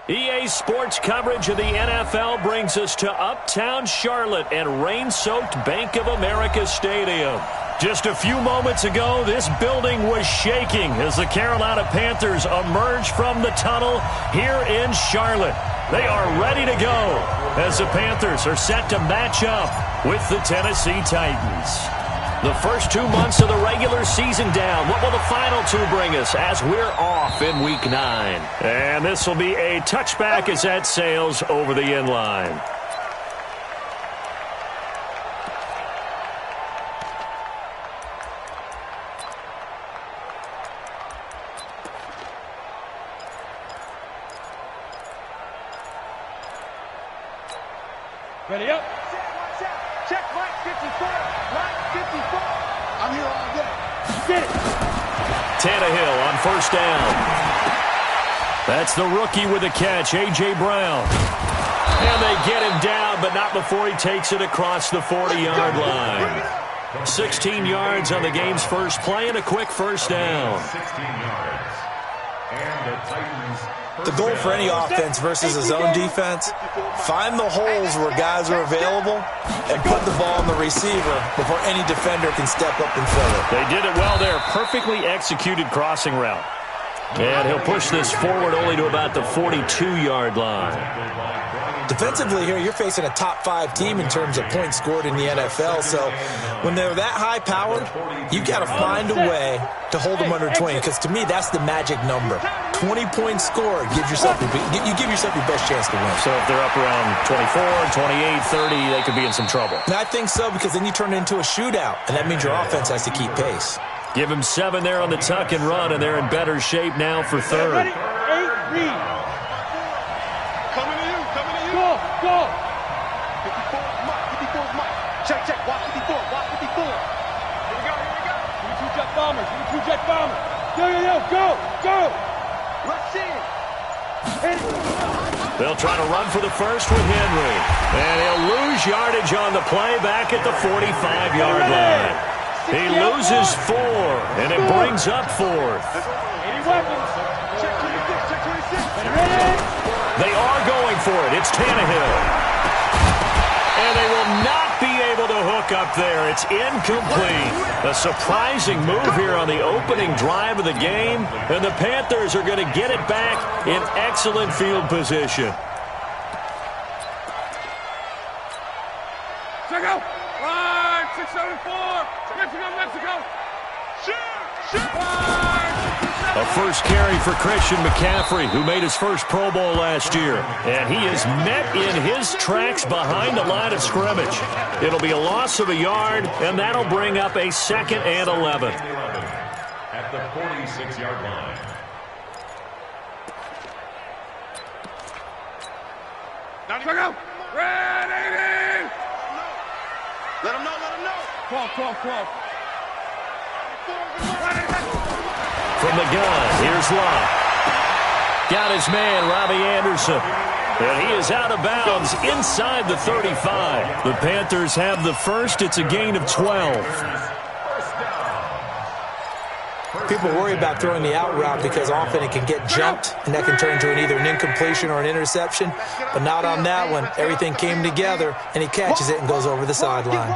EA Sports coverage of the NFL brings us to uptown Charlotte and rain-soaked Bank of America Stadium. Just a few moments ago, this building was shaking as the Carolina Panthers emerged from the tunnel here in Charlotte. They are ready to go as the Panthers are set to match up with the Tennessee Titans. The first 2 months of the regular season down. What will the final two bring us as we're off in Week 9? And this will be a touchback as that sails over the end line. Ready up. Check right 54. Right 54. I'm here all day. Get it. Tannehill on first down. That's the rookie with the catch, A.J. Brown. And they get him down, but not before he takes it across the 40-yard line. 16 yards on the game's first play and a quick first down. 16 yards. And the Titans. The goal for any offense versus a zone defense, find the holes where guys are available and put the ball on the receiver before any defender can step up and fill it. They did it well there. Perfectly executed crossing route. And he'll push this forward only to about the 42-yard line. Defensively here, you're facing a top-5 team in terms of points scored in the NFL. So when they're that high-powered, you got to find a way to hold them under 20. Because to me, that's the magic number. 20 points scored gives yourself you give yourself your best chance to win. So if they're up around 24, 28, 30, they could be in some trouble. And I think so, because then you turn it into a shootout, and that means your offense has to keep pace. Give him 7 there on the tuck and run, and they're in better shape now for third. Ready? 8, read. Coming to you. Go. 54 is Mike. 54 is Mike. Check. Watch 54. Here we go. Give me 2 jet bombers. Go. Rush in. They'll try to run for the first with Henry. And he'll lose yardage on the play back at the 45-yard line. He loses 4, and it brings up 4th. 80 weapons. Check 26. Ready? They are going for it. It's Tannehill. And they will not be able to hook up there. It's incomplete. A surprising move here on the opening drive of the game. And the Panthers are going to get it back in excellent field position. Check out. Right, 674. Mexico. Shoot. A first carry for Christian McCaffrey, who made his first Pro Bowl last year. And he is met in his tracks behind the line of scrimmage. It'll be a loss of a yard, and that'll bring up a 2nd and 11. At the 46-yard line. Now go. Ready. Let him know. Call. From the gun, here's Locke. Got his man, Robbie Anderson. And he is out of bounds inside the 35. The Panthers have the first. It's a gain of 12. People worry about throwing the out route because often it can get jumped, and that can turn into either an incompletion or an interception. But not on that one. Everything came together, and he catches it and goes over the sideline.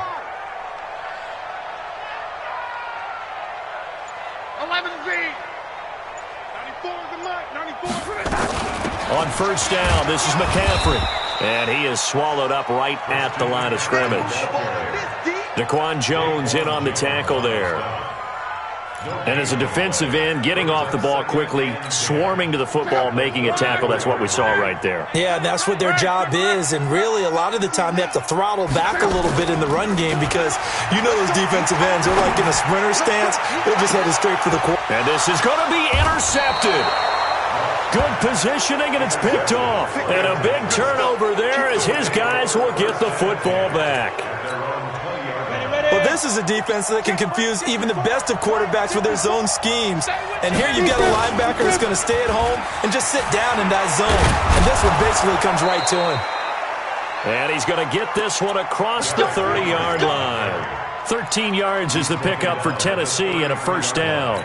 On first down, this is McCaffrey. And he is swallowed up right at the line of scrimmage. Daquan Jones in on the tackle there. And as a defensive end, getting off the ball quickly, swarming to the football, making a tackle. That's what we saw right there. Yeah, and that's what their job is. And really, a lot of the time, they have to throttle back a little bit in the run game because you know those defensive ends, they're like in a sprinter stance. They're just headed straight for the quarter. And this is going to be intercepted. Good positioning, and it's picked off. And a big turnover there as his guys will get the football back. Well, this is a defense that can confuse even the best of quarterbacks with their zone schemes. And here you've got a linebacker that's going to stay at home and just sit down in that zone. And this one basically comes right to him. And he's going to get this one across the 30-yard line. 13 yards is the pickup for Tennessee and a first down.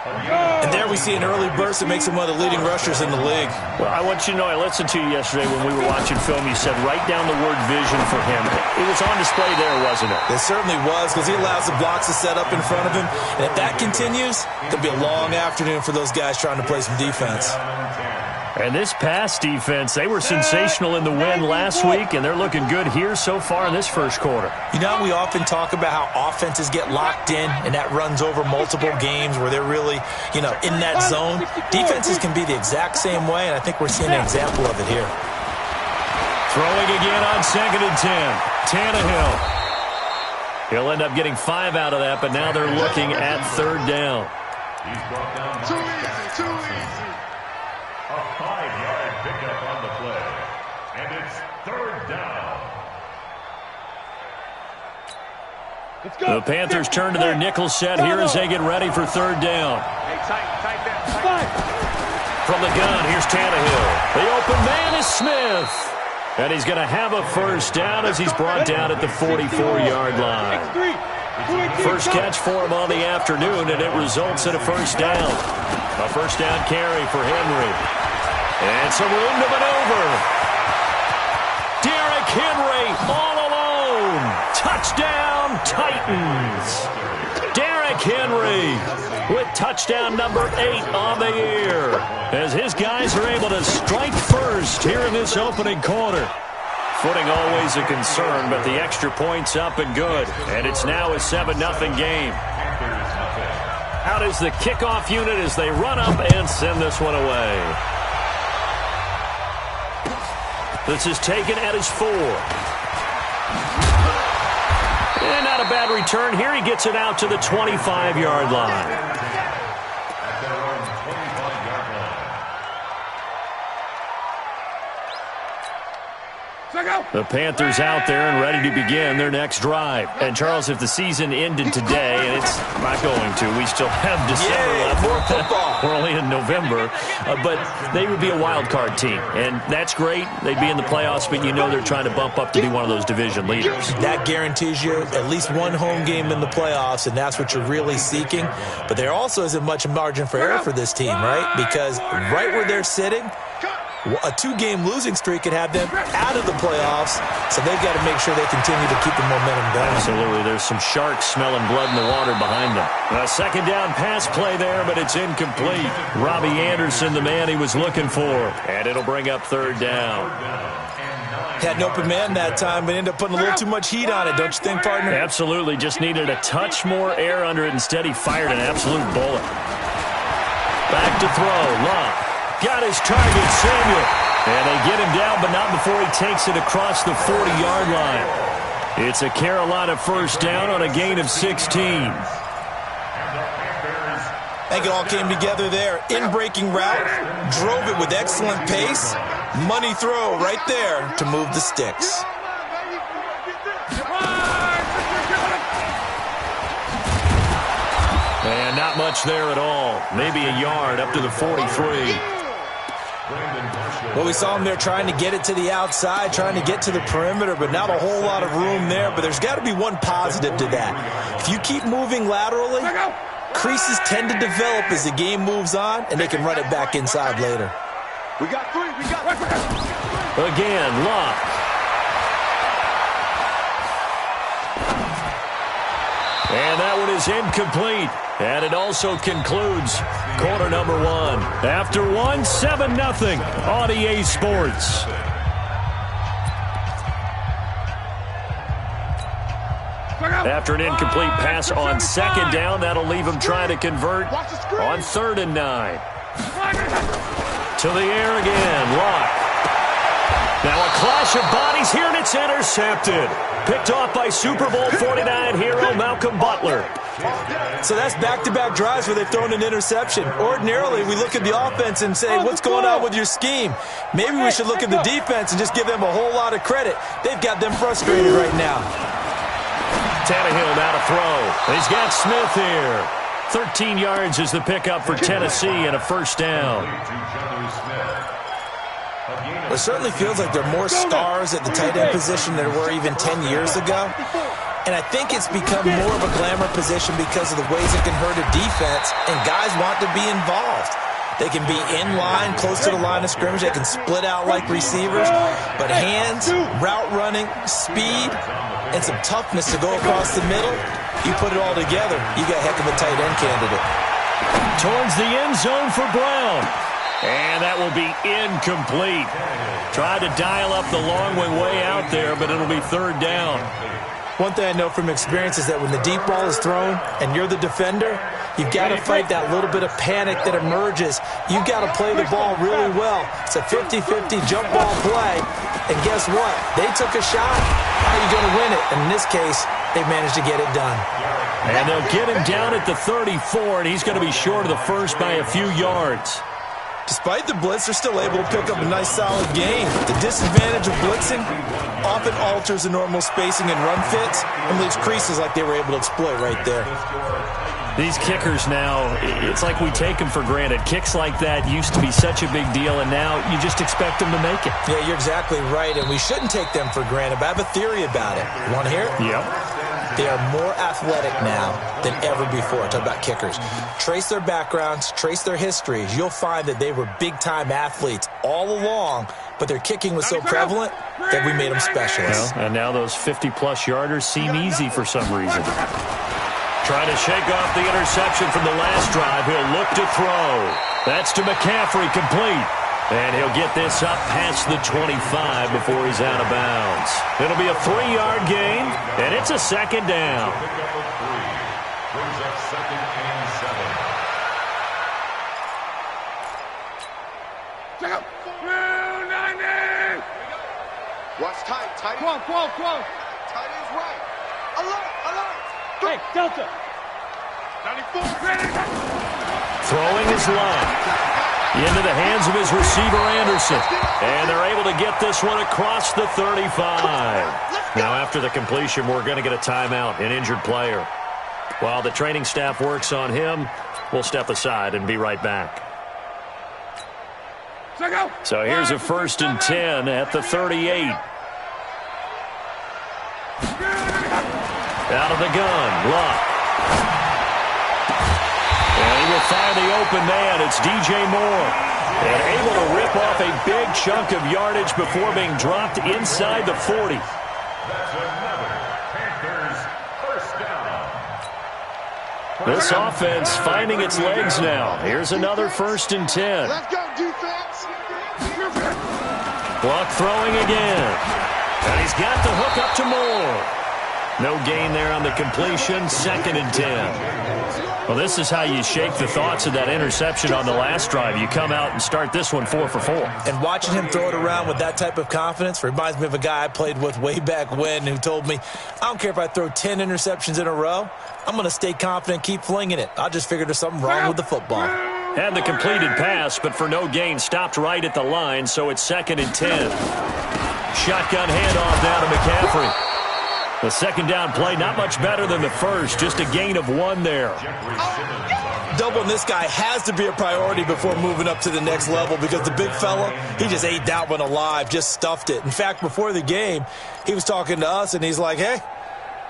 And there we see an early burst that makes him one of the leading rushers in the league. Well, I want you to know, I listened to you yesterday when we were watching film. You said write down the word vision for him. It was on display there, wasn't it? It certainly was, because he allows the blocks to set up in front of him. And if that continues, it'll be a long afternoon for those guys trying to play some defense. And this pass defense, they were sensational in the win last week, and they're looking good here so far in this first quarter. You know, we often talk about how offenses get locked in, and that runs over multiple games where they're really, in that zone. Defenses can be the exact same way, and I think we're seeing an example of it here. Throwing again on 2nd and 10. Tannehill. He'll end up getting 5 out of that, but now they're looking at 3rd down. He's brought down Too easy. A 5-yard pickup on the play. And it's 3rd down. Let's go. The Panthers turn to their nickel set here as they get ready for 3rd down. Hey, tight down. From the gun, here's Tannehill. The open man is Smith. And he's going to have a 1st down as he's brought down at the 44-yard line. First catch for him on the afternoon, and it results in a 1st down. A 1st down carry for Henry. And some room to maneuver. Derrick Henry all alone. Touchdown, Titans. Derrick Henry with touchdown number 8 on the year, as his guys are able to strike first here in this opening quarter. Footing always a concern, but the extra point's up and good, and it's now a 7-0 game. Out is the kickoff unit as they run up and send this one away. This is taken at his 4. And not a bad return here. He gets it out to the 25-yard line. The Panthers out there and ready to begin their next drive. And, Charles, if the season ended today, and it's not going to, we still have December left. More football. We're only in November. But they would be a wild card team. And that's great. They'd be in the playoffs, but you know they're trying to bump up to be one of those division leaders. That guarantees you at least one home game in the playoffs, and that's what you're really seeking. But there also isn't much margin for error for this team, right? Because right where they're sitting, a 2-game losing streak could have them out of the playoffs, so they've got to make sure they continue to keep the momentum going. Absolutely. There's some sharks smelling blood in the water behind them. A 2nd down pass play there, but it's incomplete. Robbie Anderson, the man he was looking for, and it'll bring up 3rd down. Had an open man that time, but ended up putting a little too much heat on it, don't you think, partner? Absolutely. Just needed a touch more air under it. Instead, he fired an absolute bullet. Back to throw. Love. Got his target, Samuel. And they get him down, but not before he takes it across the 40-yard line. It's a Carolina 1st down on a gain of 16. I think it all came together there. In-breaking route, drove it with excellent pace. Money throw right there to move the sticks. And not much there at all. Maybe a yard up to the 43. Well, we saw him there trying to get it to the outside, trying to get to the perimeter, but not a whole lot of room there. But there's got to be one positive to that. If you keep moving laterally, creases tend to develop as the game moves on, and they can run it back inside later. We got 3. Again, Locke. And that one is incomplete. And it also concludes quarter number 1. After 1, 7-0 on EA Sports. After an incomplete pass on 2nd down, that'll leave him trying to convert on 3rd and 9. To the air again, Locke. Now a clash of bodies here, and it's intercepted. Picked off by Super Bowl 49 hero Malcolm Butler. So that's back-to-back drives where they've thrown an interception. Ordinarily, we look at the offense and say, what's going on with your scheme? Maybe we should look at the defense and just give them a whole lot of credit. They've got them frustrated right now. Tannehill now to throw. He's got Smith here. 13 yards is the pickup for Tennessee and a 1st down. It certainly feels like there are more stars at the tight end position than there were even 10 years ago. And I think it's become more of a glamour position because of the ways it can hurt a defense, and guys want to be involved. They can be in line, close to the line of scrimmage. They can split out like receivers. But hands, route running, speed, and some toughness to go across the middle, you put it all together, you got a heck of a tight end candidate. Towards the end zone for Brown. And that will be incomplete. Tried to dial up the long one way out there, but it'll be third down. One thing I know from experience is that when the deep ball is thrown and you're the defender, you've got to fight that little bit of panic that emerges. You've got to play the ball really well. It's a 50-50 jump ball play. And guess what? They took a shot. How are you going to win it? And in this case, they managed to get it done. And they'll get him down at the 34, and he's going to be short of the first by a few yards. Despite the blitz, they're still able to pick up a nice, solid gain. The disadvantage of blitzing often alters the normal spacing and run fits and leaves creases like they were able to exploit right there. These kickers now, it's like we take them for granted. Kicks like that used to be such a big deal, and now you just expect them to make it. Yeah, you're exactly right, and we shouldn't take them for granted, but I have a theory about it. You want to hear it? Yep. They are more athletic now than ever before. Talk about kickers. Trace their backgrounds, trace their histories. You'll find that they were big-time athletes all along, but their kicking was so prevalent that we made them specialists. Well, and now those 50-plus yarders seem easy for some reason. Trying to shake off the interception from the last drive. He'll look to throw. That's to McCaffrey, complete. And he'll get this up past the 25 before he's out of bounds. It'll be a 3-yard gain, and it's a second down. Brings up 2nd and 7. Check out. Watch tight. Come on. Tight is right. Alert. Hey, Delta. 94. Throwing his line. Into the hands of his receiver, Anderson. And they're able to get this one across the 35. Now, after the completion, we're going to get a timeout, an injured player. While the training staff works on him, we'll step aside and be right back. So here's a 1st and 10 at the 38. Out of the gun, Luck. And he will find the open man. It's DJ Moore. And able to rip off a big chunk of yardage before being dropped inside the 40. That's another Panthers first down. This offense finding its legs now. Here's another 1st and 10. Let's go, defense. Luck throwing again. And he's got the hook up to Moore. No gain there on the completion. 2nd and 10. Well, this is how you shake the thoughts of that interception on the last drive. You come out and start this one 4 for 4. And watching him throw it around with that type of confidence reminds me of a guy I played with way back when who told me, I don't care if I throw 10 interceptions in a row. I'm going to stay confident, keep flinging it. I just figured there's something wrong with the football. Had the completed pass, but for no gain, stopped right at the line, so it's 2nd and 10. Shotgun handoff down to McCaffrey. The second down play, not much better than the first, just a gain of 1 there. Doubling this guy has to be a priority before moving up to the next level because the big fella, he just ate that one alive, just stuffed it. In fact, before the game, he was talking to us, and he's like, hey,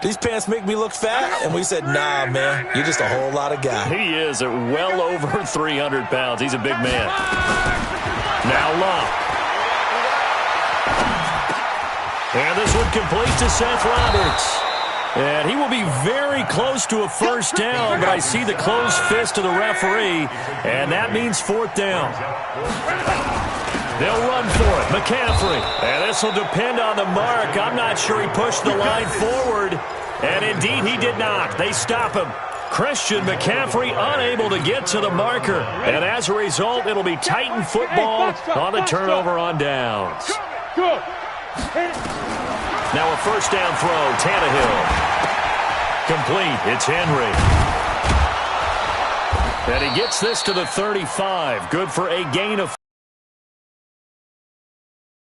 these pants make me look fat? And we said, nah, man, you're just a whole lot of guy. He is at well over 300 pounds. He's a big man. Now Luck. And this one complete to Seth Roberts. And he will be very close to a first down, but I see the closed fist of the referee, and that means 4th down. They'll run for it. McCaffrey. And this will depend on the mark. I'm not sure he pushed the line forward. And indeed, he did not. They stop him. Christian McCaffrey unable to get to the marker. And as a result, it'll be Titan football on the turnover on downs. Now a first down throw, Tannehill. Complete, it's Henry. And he gets this to the 35. Good for a gain of.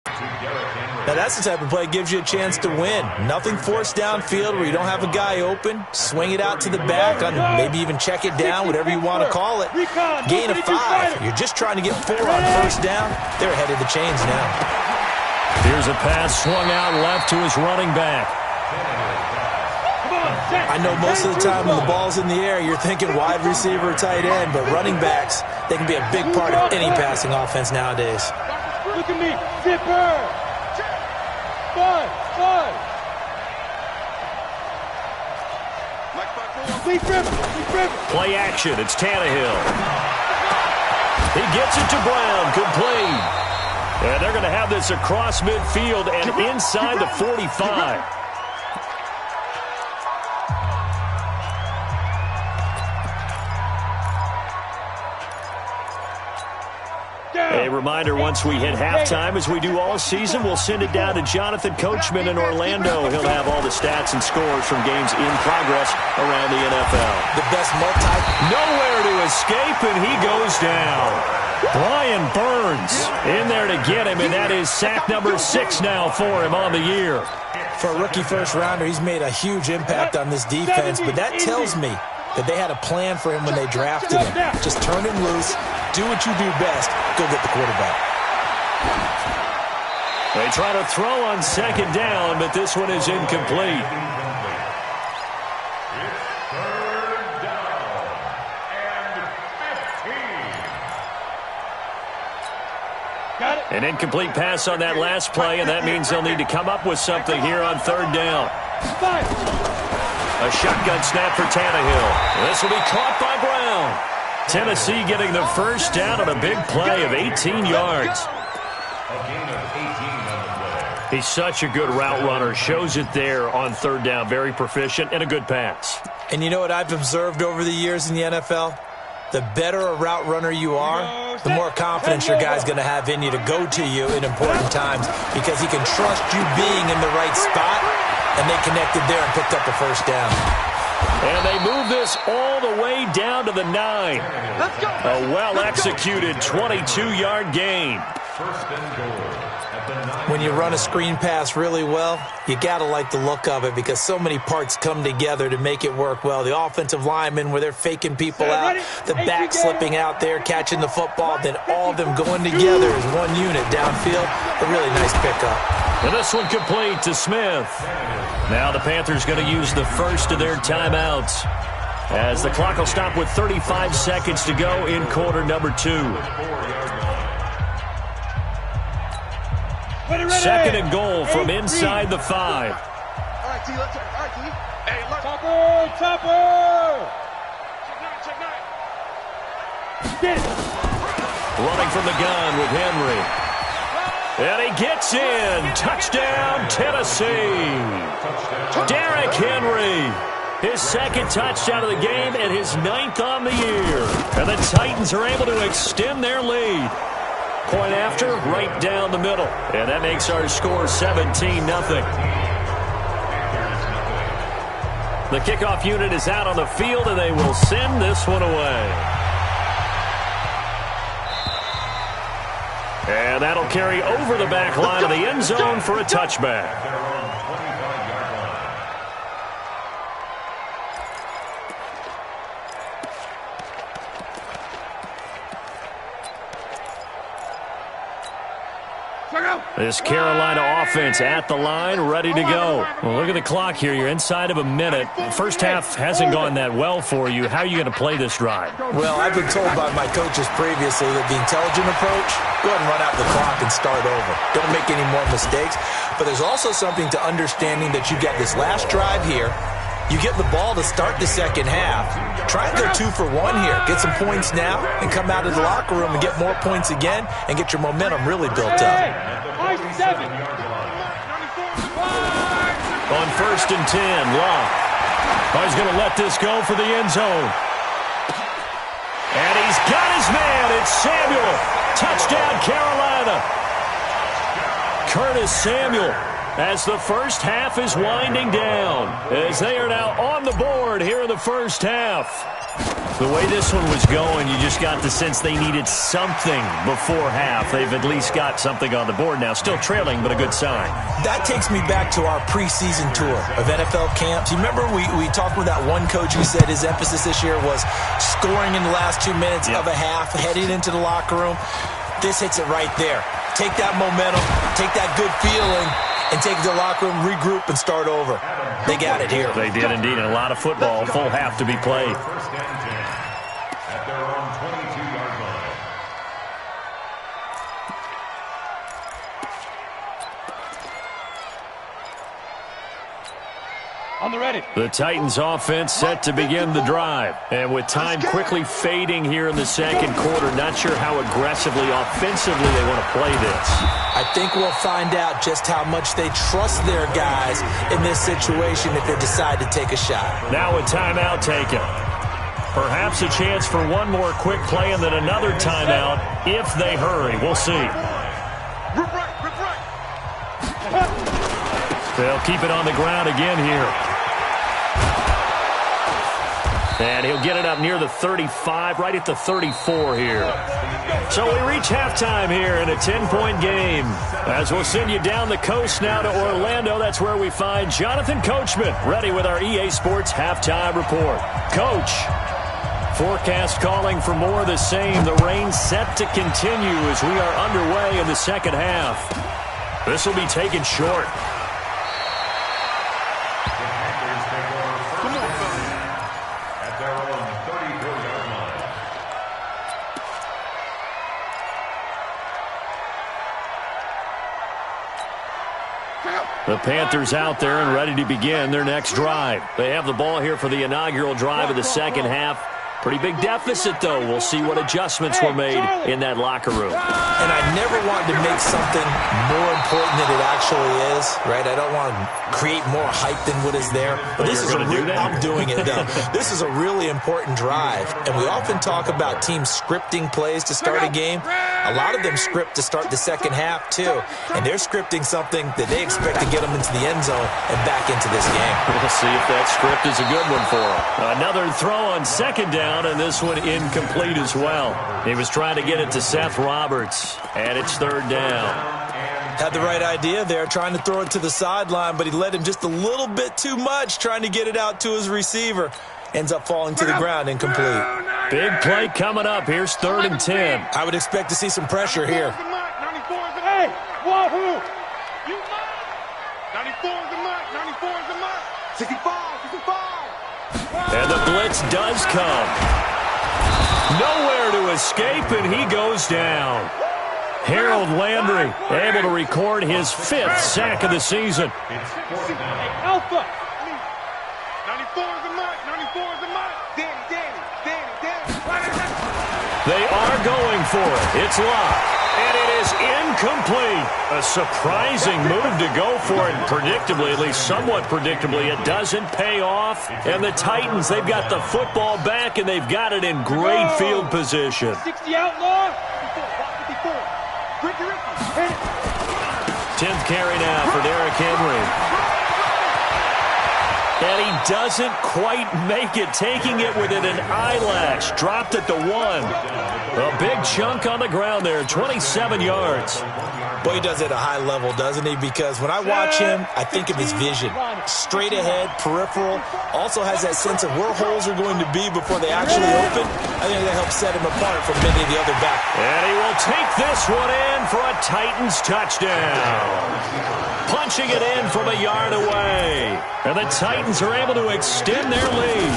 Now that's the type of play that gives you a chance to win. Nothing forced downfield where you don't have a guy open. Swing it out to the back, on maybe even check it down, whatever you want to call it. Gain of 5. You're just trying to get 4 on first down. They're ahead of the chains now. Here's a pass swung out left to his running back. I know most of the time when the ball's in the air, you're thinking wide receiver or tight end, but running backs, they can be a big part of any passing offense nowadays. Look at me. Zipper. Five. Play action. It's Tannehill. He gets it to Brown. Complete. And they're going to have this across midfield and inside the 45. A reminder, once we hit halftime, as we do all season, we'll send it down to Jonathan Coachman in Orlando. He'll have all the stats and scores from games in progress around the NFL. The best Nowhere to escape, and he goes down. Brian Burns in there to get him, and that is sack number 6 now for him on the year. For a rookie first-rounder, he's made a huge impact on this defense, but that tells me that they had a plan for him when they drafted him. Just turn him loose, do what you do best, go get the quarterback. They try to throw on second down, but this one is incomplete. An incomplete pass on that last play, and that means they'll need to come up with something here on third down. A shotgun snap for Tannehill. This will be caught by Brown. Tennessee getting the first down on a big play of 18 yards. He's such a good route runner. Shows it there on third down. Very proficient and a good pass. And you know what I've observed over the years in the NFL? The better a route runner you are, the more confidence your guy's going to have in you to go to you in important times because he can trust you being in the right spot, and they connected there and picked up the first down. And they move this all the way down to the 9. A well-executed 22-yard gain. First and goal. When you run a screen pass really well, you got to like the look of it because so many parts come together to make it work well. The offensive linemen where they're faking people out, the back slipping out there, catching the football, then all of them going together as one unit downfield. A really nice pickup. And this one complete to Smith. Now the Panthers going to use the first of their timeouts as the clock will stop with 35 seconds to go in quarter number 2. Second and goal from inside the 5. All right, T. Let's all right, T. Hey, look. Topper. Check 9. Running from the gun with Henry. And he gets in. Touchdown, Tennessee. Derrick Henry. His second touchdown of the game and his 9th on the year. And the Titans are able to extend their lead. Point after, right down the middle. And that makes our score 17-0. The kickoff unit is out on the field, and they will send this one away. And that'll carry over the back line of the end zone for a touchback. This Carolina offense at the line, ready to go. Well, look at the clock here. You're inside of a minute. First half hasn't gone that well for you. How are you going to play this drive? Well, I've been told by my coaches previously that the intelligent approach, go ahead and run out the clock and start over. Don't make any more mistakes. But there's also something to understanding that you got this last drive here. You get the ball to start the second half. Try and go 2 for 1 here. Get some points now and come out of the locker room and get more points again and get your momentum really built up. On first and 10, Locke. Oh, he's going to let this go for the end zone. And he's got his man. It's Samuel. Touchdown, Carolina. Curtis Samuel. As the first half is winding down, as they are now on the board here in the first half. The way this one was going, you just got the sense they needed something before half. They've at least got something on the board now. Still trailing, but a good sign. That takes me back to our preseason tour of NFL camps. You remember we talked with that one coach who said his emphasis this year was scoring in the last 2 minutes of a half, heading into the locker room. This hits it right there. Take that momentum, take that good feeling, and take it to the locker room, regroup, and start over. They got it here. They did indeed. A lot of football, full half to be played. First and 10 at their own 22-yard line. On the ready. The Titans offense set to begin the drive. And with time quickly fading here in the second quarter, not sure how aggressively, offensively they want to play this. I think we'll find out just how much they trust their guys in this situation if they decide to take a shot. Now a timeout taken. Perhaps a chance for one more quick play and then another timeout if they hurry. We'll see. Rip right. They'll keep it on the ground again here. And he'll get it up near the 35, right at the 34 here. So we reach halftime here in a 10-point game. As we'll send you down the coast now to Orlando, that's where we find Jonathan Coachman, ready with our EA Sports Halftime Report. Coach, forecast calling for more of the same. The rain set to continue as we are underway in the second half. This will be taken short. The Panthers out there and ready to begin their next drive. They have the ball here for the inaugural drive of the second half. Pretty big deficit, though. We'll see what adjustments were made in that locker room. And I never wanted to make something more important than it actually is, right? I don't want to create more hype than what is there. But this is I'm doing it, though. This is a really important drive. And we often talk about teams scripting plays to start a game. A lot of them script to start the second half, too. And they're scripting something that they expect to get them into the end zone and back into this game. We'll see if that script is a good one for them. Another throw on second down, and this one incomplete as well. He was trying to get it to Seth Roberts, and it's third down. Had the right idea there, trying to throw it to the sideline, but he let him just a little bit too much, trying to get it out to his receiver. Ends up falling to the ground, incomplete. Big play coming up. Here's 3rd and 10. I would expect to see some pressure here. Hey, wahoo! 94 is the mark. 94 is the mark. 65. And the blitz does come. Nowhere to escape, and he goes down. Harold Landry able to record his 5th sack of the season. Alpha. 94 is the mark. 94 is the mark. Danny. They are going for it. It's locked. And it is incomplete. A surprising move to go for it. Predictably, at least somewhat predictably, it doesn't pay off. And the Titans, they've got the football back, and they've got it in great field position. 60 outlaw. 10th carry now for Derrick Henry. And he doesn't quite make it, taking it within an eyelash. Dropped at the 1. A big chunk on the ground there, 27 yards. Boy, he does it at a high level, doesn't he? Because when I watch him, I think of his vision. Straight ahead, peripheral. Also has that sense of where holes are going to be before they actually open. I think that helps set him apart from many of the other backs. And he will take this one in for a Titans touchdown. Punching it in from a yard away. And the Titans are able to extend their lead.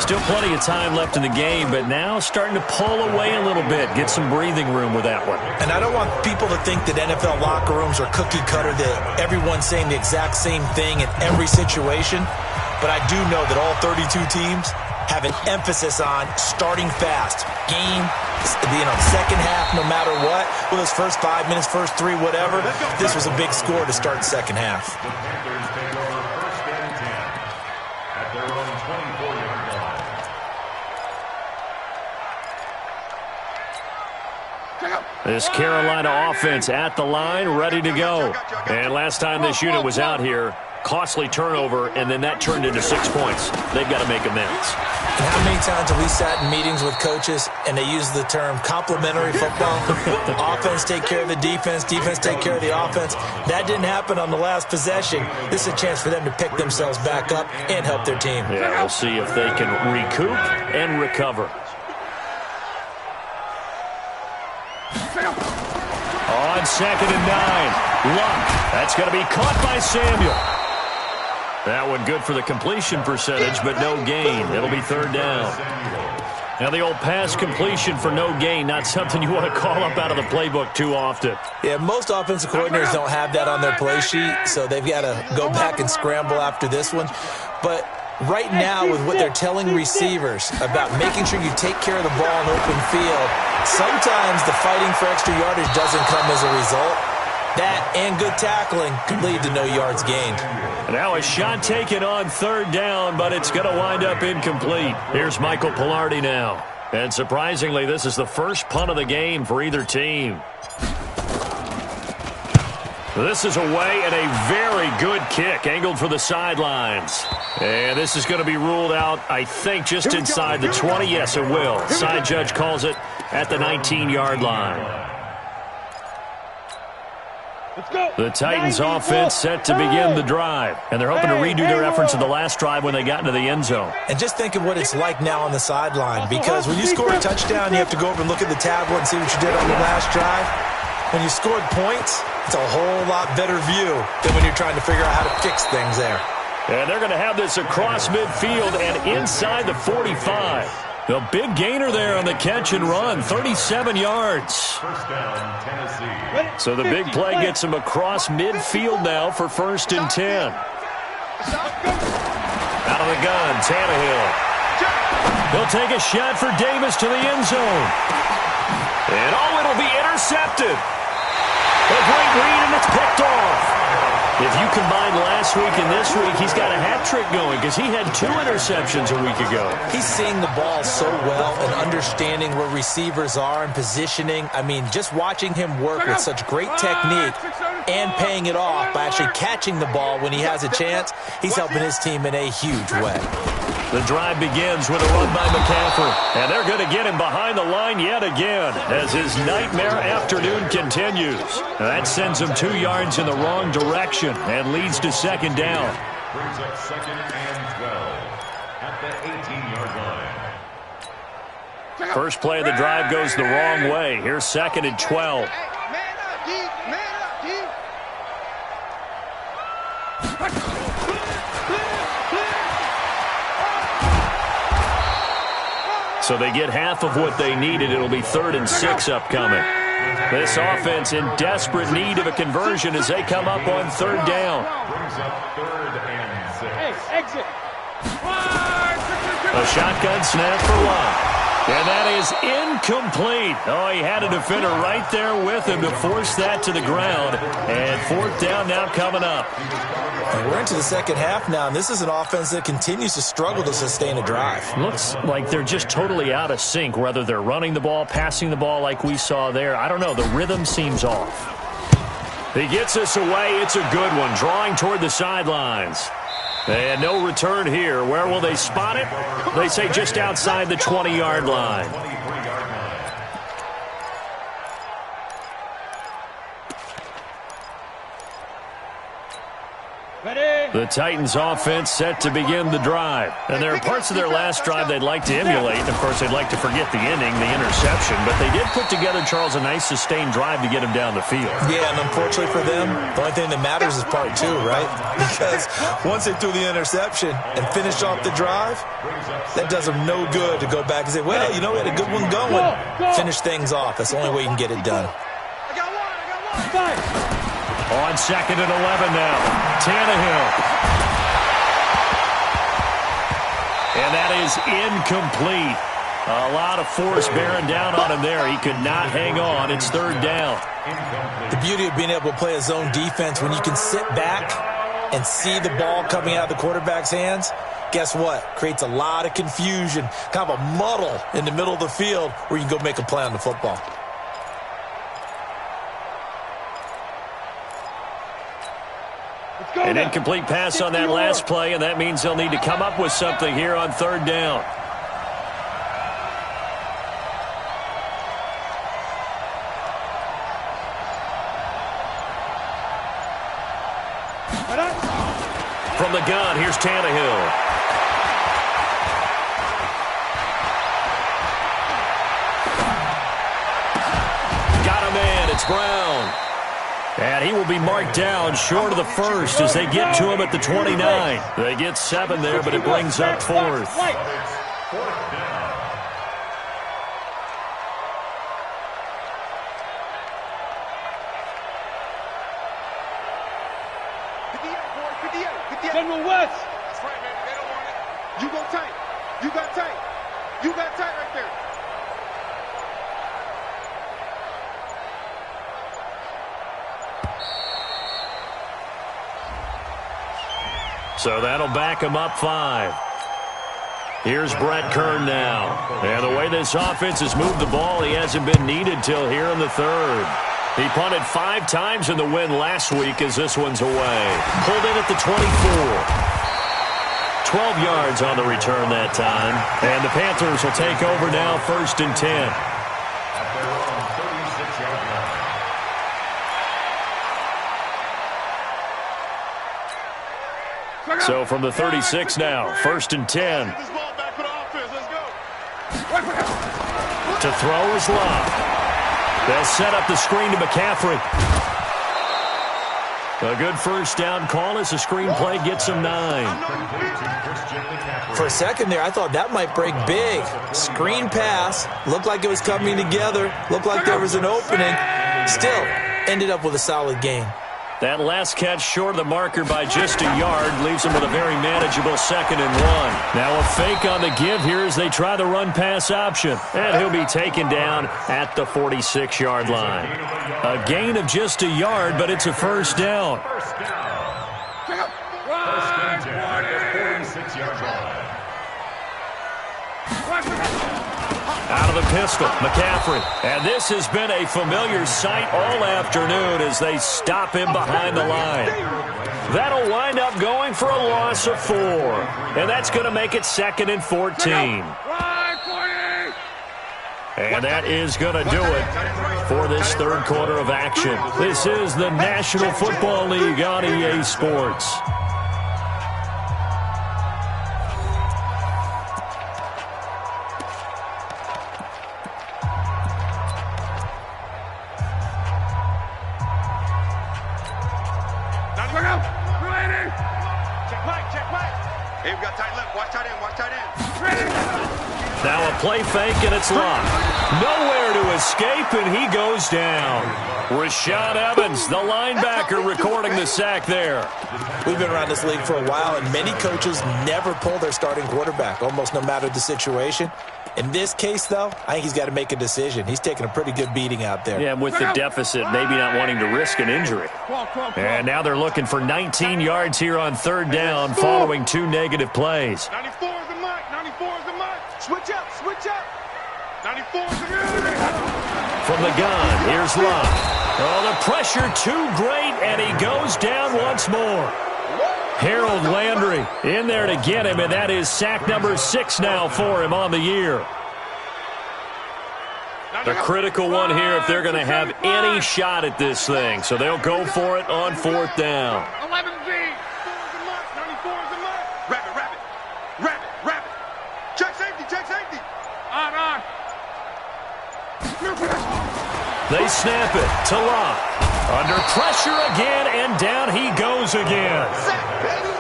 Still plenty of time left in the game, but now starting to pull away a little bit. Get some breathing room with that one. And I don't want people to think that NFL locker rooms are cookie cutter, that everyone's saying the exact same thing in every situation. But I do know that all 32 teams have an emphasis on starting fast. Game, second half, no matter what. Well, those first 5 minutes, first 3, whatever. This was a big score to start the second half. The Panthers take over 1st and 10 at their own 24-yard line. This Carolina offense at the line, ready to go. And last time this unit was out here, costly turnover, and then that turned into 6 points. They've got to make amends. And how many times have we sat in meetings with coaches and they use the term complementary football? Offense take care of the defense, defense take care of the offense. That didn't happen on the last possession. This is a chance for them to pick themselves back up and help their team. Yeah, we'll see if they can recoup and recover. On 2nd and 9. Luck. That's going to be caught by Samuel. That one good for the completion percentage, but no gain. It'll be 3rd down. Now, the old pass completion for no gain, not something you want to call up out of the playbook too often. Yeah, most offensive coordinators don't have that on their play sheet, so they've got to go back and scramble after this one. But right now, with what they're telling receivers about making sure you take care of the ball in open field, sometimes the fighting for extra yardage doesn't come as a result. That and good tackling could lead to no yards gained. Now a shot taken on 3rd down, but it's going to wind up incomplete. Here's Michael Pilardi now. And surprisingly, this is the first punt of the game for either team. This is away and a very good kick, angled for the sidelines. And this is going to be ruled out, I think, just inside the 20. Yes, it will. Side judge calls it at the 19-yard line. The Titans offense set to begin the drive, and they're hoping to redo their efforts in the last drive when they got into the end zone. And just think of what it's like now on the sideline, because when you score a touchdown, you have to go over and look at the tablet and see what you did on the last drive. When you scored points, it's a whole lot better view than when you're trying to figure out how to fix things there. And they're going to have this across midfield and inside the 45. The big gainer there on the catch and run, 37 yards. First down, Tennessee. So the big play gets him across midfield now for 1st and 10. Out of the gun, Tannehill. He'll take a shot for Davis to the end zone. And it'll be intercepted. A great read, and it's picked off. If you combine last week and this week, he's got a hat trick going because he had 2 interceptions a week ago. He's seeing the ball so well and understanding where receivers are and positioning. I mean, just watching him work with such great technique and paying it off by actually catching the ball when he has a chance, he's helping his team in a huge way. The drive begins with a run by McCaffrey, and they're going to get him behind the line yet again as his nightmare afternoon continues. That sends him 2 yards in the wrong direction and leads to 2nd down. Brings up 2nd and 12 at the 18-yard line. First play of the drive goes the wrong way. Here's 2nd and 12. So they get half of what they needed. It'll be 3rd and 6 upcoming. This offense in desperate need of a conversion as they come up on 3rd down. Brings up 3rd and 6. Hey, exit. A shotgun snap for Luck. And that is incomplete. Oh, he had a defender right there with him to force that to the ground. And 4th down now coming up. And we're into the second half now, and this is an offense that continues to struggle to sustain a drive. Looks like they're just totally out of sync, whether they're running the ball, passing the ball like we saw there. I don't know. The rhythm seems off. He gets this away. It's a good one, drawing toward the sidelines. And no return here. Where will they spot it? They say just outside the 20-yard line. The Titans offense set to begin the drive. And there are parts of their last drive they'd like to emulate. Of course, they'd like to forget the ending, the interception. But they did put together, Charles, a nice sustained drive to get him down the field. Yeah, and unfortunately for them, the only thing that matters is part 2, right? Because once they threw the interception and finished off the drive, that does them no good to go back and say, well, you know, we had a good one going. Finish things off. That's the only way you can get it done. I got one. On 2nd and 11 now, Tannehill. And that is incomplete. A lot of force bearing down on him there. He could not hang on. It's 3rd down. The beauty of being able to play a zone defense when you can sit back and see the ball coming out of the quarterback's hands, guess what? Creates a lot of confusion, kind of a muddle in the middle of the field where you can go make a play on the football. An incomplete pass on that last play, and that means they'll need to come up with something here on 3rd down. From the gun, here's Tannehill. Got a man, it's Brown. And he will be marked down short of the first as they get to him at the 29. They get 7 there, but it brings up 4th. Fourth down. General West. That's right, man. They don't want it. You go tight. You got tight. You got tight right there. So that'll back him up 5. Here's Brett Kern now. And the way this offense has moved the ball, he hasn't been needed till here in the 3rd. He punted 5 times in the win last week as this one's away. Pulled in at the 24. 12 yards on the return that time. And the Panthers will take over now, 1st and 10. At their own 36-yard line. So from the 36 now, 1st and 10. Get this ball back for the offense. Let's go. To throw is Love. They'll set up the screen to McCaffrey. A good first down call as the screen play gets him 9. For a second there, I thought that might break big. Screen pass. Looked like it was coming together. Looked like there was an opening. Still, ended up with a solid gain. That last catch short of the marker by just a yard leaves him with a very manageable 2nd and 1. Now a fake on the give here as they try the run-pass option. And he'll be taken down at the 46-yard line. A gain of just a yard, but it's a first down. First down. First and 10 at the 46-yard line. Out of the pistol, McCaffrey. And this has been a familiar sight all afternoon as they stop him behind the line. That'll wind up going for a loss of 4. And that's going to make it 2nd and 14. And that is going to do it for this 3rd quarter of action. This is the National Football League on EA Sports. Now a play fake, and it's locked. Nowhere to escape, and he goes down. Rashad Evans, the linebacker, recording the sack there. We've been around this league for a while, and many coaches never pull their starting quarterback, almost no matter the situation. In this case, though, I think he's got to make a decision. He's taking a pretty good beating out there. Yeah, with the deficit, maybe not wanting to risk an injury. And now they're looking for 19 yards here on 3rd down following 2 negative plays. 94 is the mark. 94 is the mark. Switch up. Switch up. 94 is the mark. From the gun, here's Love. Oh, the pressure too great, and he goes down once more. Harold Landry in there to get him, and that is sack number 6 now for him on the year. The critical one here if they're going to have any shot at this thing. So they'll go for it on 4th down. 11B. 94 is the mark. 94 is the mark. Rabbit. Check safety. On. They snap it to Locke. Under pressure again, and down he goes again.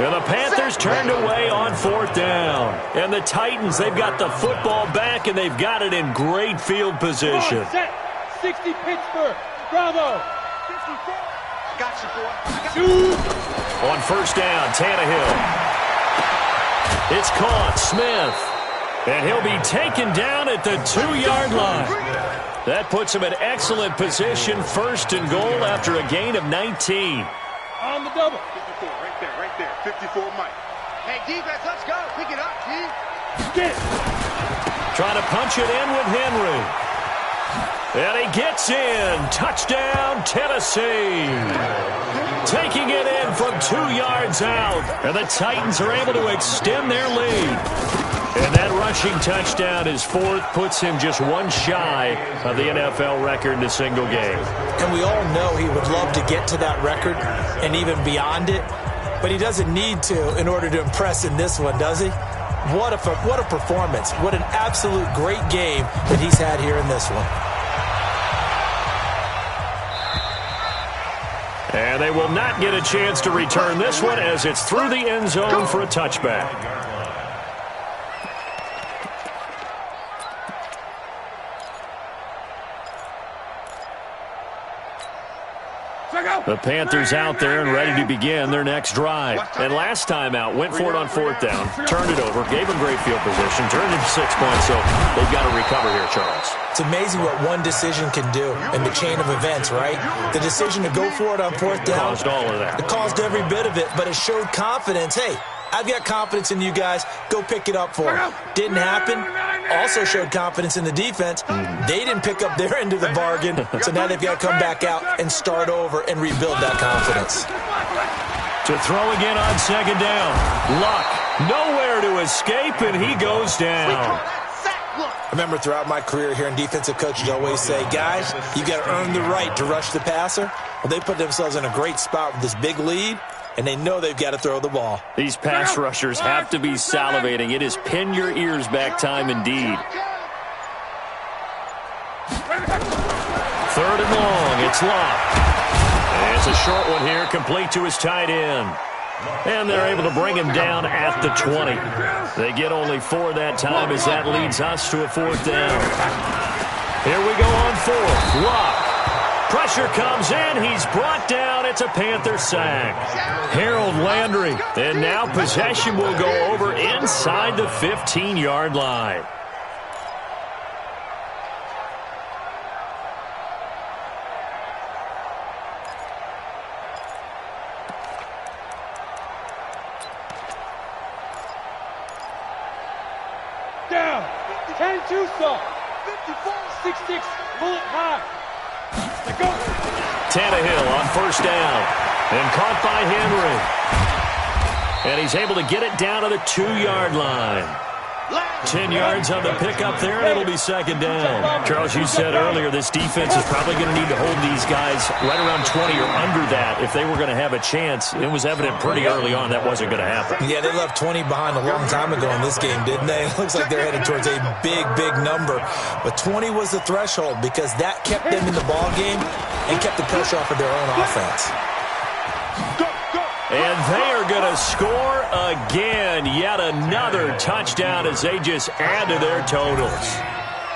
And the Panthers turned away on 4th down. And the Titans, they've got the football back, and they've got it in great field position. Set. 60 Pittsburgh. Bravo. 54. Got you, boy. Shoot. On 1st down, Tannehill. It's caught, Smith. And he'll be taken down at the 2-yard line. That puts him in excellent position, 1st and goal after a gain of 19. On the double. 54, right there. 54, Mike. Hey, defense, let's go. Pick it up, G. Get. Trying to punch it in with Henry. And he gets in. Touchdown, Tennessee. Taking it in from 2 yards out. And the Titans are able to extend their lead. And that rushing touchdown, his 4th, puts him just 1 shy of the NFL record in a single game. And we all know he would love to get to that record and even beyond it, but he doesn't need to in order to impress in this one, does he? What a performance. What an absolute great game that he's had here in this one. And they will not get a chance to return this one as it's through the end zone for a touchback. The Panthers out there and ready to begin their next drive. And last time out, went for it on 4th down, turned it over, gave them great field position, turned it to 6 points, so they've got to recover here, Charles. It's amazing what one decision can do in the chain of events, right? The decision to go for it on 4th down. Caused all of that. It caused every bit of it, but it showed confidence. Hey, I've got confidence in you guys. Go pick it up for them. Didn't happen. Also showed confidence in the defense. They didn't pick up their end of the bargain, so now they've got to come back out and start over and rebuild that confidence. To throw again on 2nd down. Luck, nowhere to escape, and he goes down. I remember throughout my career hearing defensive coaches always say, guys, you got to earn the right to rush the passer. Well, they put themselves in a great spot with this big lead, and they know they've got to throw the ball. These pass rushers have to be salivating. It is pin your ears back time indeed. 3rd and long. It's Luck. And it's a short one here, complete to his tight end. And they're able to bring him down at the 20. They get only 4 that time as that leads us to a 4th down. Here we go on 4th. Luck. Pressure comes in. He's brought down. It's a Panther sack. Harold Landry. And now possession will go over inside the 15-yard line. Down. 10-2 stop. 6-6. Bullet high. Tannehill on 1st down. And caught by Henry. And he's able to get it down to the 2-yard line. 10 yards on the pickup there, and it'll be 2nd down. Charles, you said earlier this defense is probably going to need to hold these guys right around 20 or under that if they were going to have a chance. It was evident pretty early on that wasn't going to happen. Yeah, they left 20 behind a long time ago in this game, didn't they? It looks like they're headed towards a big, big number. But 20 was the threshold because that kept them in the ball game and kept the pressure off of their own offense. And they are going to score again. Yet another touchdown as they just add to their totals.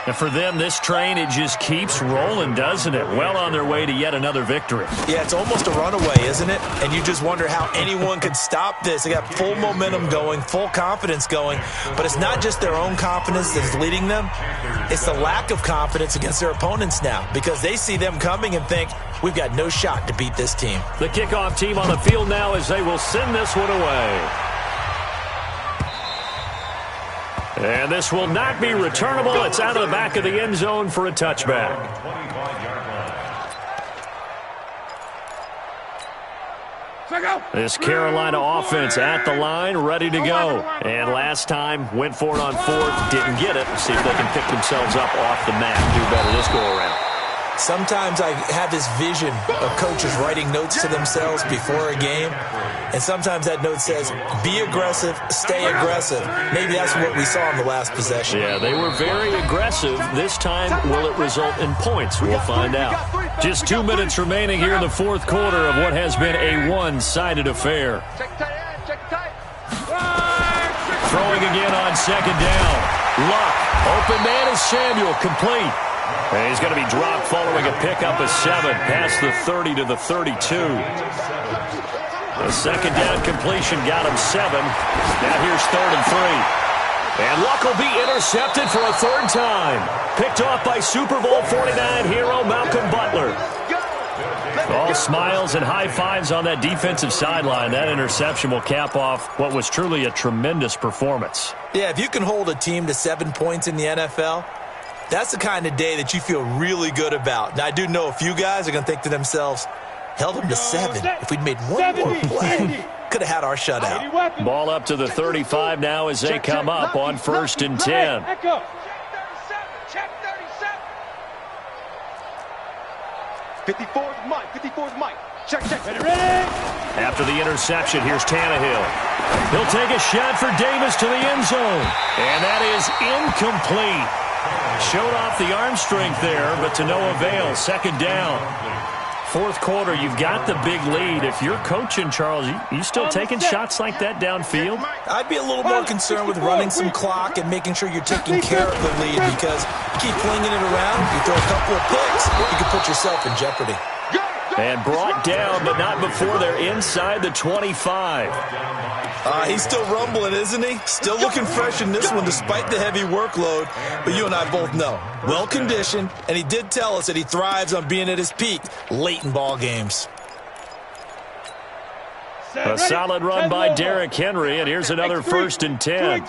And for them, this train, it just keeps rolling, doesn't it? Well on their way to yet another victory. Yeah, it's almost a runaway, isn't it? And you just wonder how anyone could stop this. They got full momentum going, full confidence going. But it's not just their own confidence that's leading them. It's the lack of confidence against their opponents now because they see them coming and think, we've got no shot to beat this team. The kickoff team on the field now as they will send this one away. And this will not be returnable. It's out of the back of the end zone for a touchback. This Carolina offense at the line, ready to go. And last time, went for it on 4th, didn't get it. See if they can pick themselves up off the mat and do better this go-around. Sometimes I have this vision of coaches writing notes to themselves before a game, and sometimes that note says, be aggressive, stay aggressive. Maybe that's what we saw in the last possession. Yeah, they were very aggressive. This time, will it result in points? We'll find out. Just 2 minutes remaining here in the 4th quarter of what has been a one-sided affair. Throwing again on 2nd down. Luck. Open man is Samuel. Complete. And he's going to be dropped following a pickup of 7 past the 30 to the 32. The 2nd down completion got him 7. Now here's 3rd and 3. And Luck will be intercepted for a 3rd time. Picked off by Super Bowl 49 hero Malcolm Butler. All smiles and high fives on that defensive sideline. That interception will cap off what was truly a tremendous performance. Yeah, if you can hold a team to 7 points in the NFL, that's the kind of day that you feel really good about. Now, I do know a few guys are going to think to themselves, held them to 7. If we'd made one more play, could have had our shutout. Ball up to the 35 now as they come up on 1st and 10. Check 37. 54's Mike. 54's Mike. Check. Ready? After the interception, here's Tannehill. He'll take a shot for Davis to the end zone. And that is incomplete. Showed off the arm strength there, but to no avail. 2nd down. Fourth quarter, you've got the big lead. If you're coaching, Charles, you still taking shots like that downfield? I'd be a little more concerned with running some clock and making sure you're taking care of the lead, because you keep flinging it around, you throw a couple of picks, you can put yourself in jeopardy. And brought down, but not before they're inside the 25. He's still rumbling, isn't he? Still looking fresh in this one despite the heavy workload. But you and I both know, well-conditioned, and he did tell us that he thrives on being at his peak late in ball games. A solid run by Derrick Henry, and here's another 1st and 10.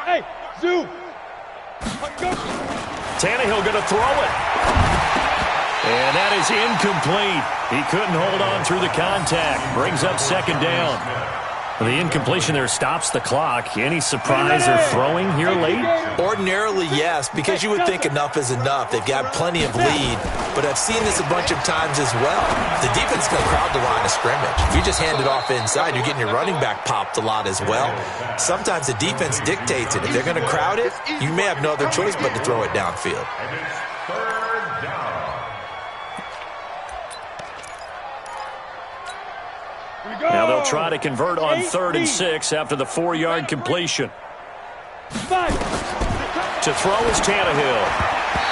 Hey, zoom. Tannehill going to throw it. And that is incomplete. He couldn't hold on through the contact. Brings up 2nd down. The incompletion there stops the clock. Any surprise they're throwing here late? Ordinarily, yes, because you would think enough is enough. They've got plenty of lead, but I've seen this a bunch of times as well. The defense is going to crowd the line of scrimmage. If you just hand it off inside, you're getting your running back popped a lot as well. Sometimes the defense dictates it. If they're going to crowd it, you may have no other choice but to throw it downfield. And it's 3rd down. Now they'll try to convert on 3rd and 6 after the 4-yard completion. To throw is Tannehill.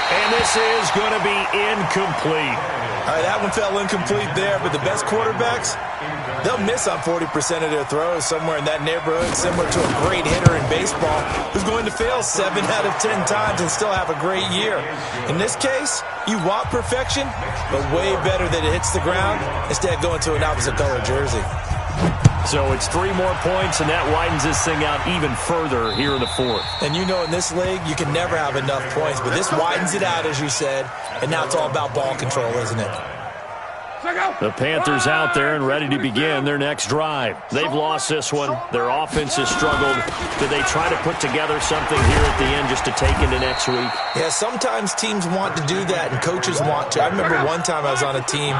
And this is going to be incomplete. All right, that one fell incomplete there, but the best quarterbacks, they'll miss on 40% of their throws, somewhere in that neighborhood, similar to a great hitter in baseball who's going to fail 7 out of 10 times and still have a great year. In this case, you want perfection, but way better that it hits the ground instead of going to an opposite color jersey. So it's 3 more points, and that widens this thing out even further here in the 4th. And you know, in this league, you can never have enough points, but this widens it out, as you said, and now it's all about ball control, isn't it? The Panthers out there and ready to begin their next drive. They've lost this one. Their offense has struggled. Do they try to put together something here at the end just to take into next week? Yeah, sometimes teams want to do that and coaches want to. I remember one time I was on a team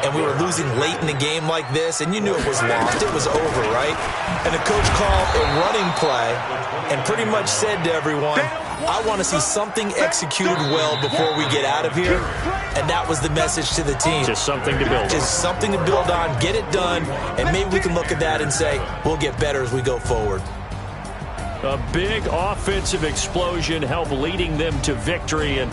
and we were losing late in the game like this, and you knew it was lost. It was over, right? And the coach called a running play and pretty much said to everyone, I want to see something executed well before we get out of here. And that was the message to the team. Just something to build on. Just something to build on, get it done, and maybe we can look at that and say, we'll get better as we go forward. A big offensive explosion helped leading them to victory, and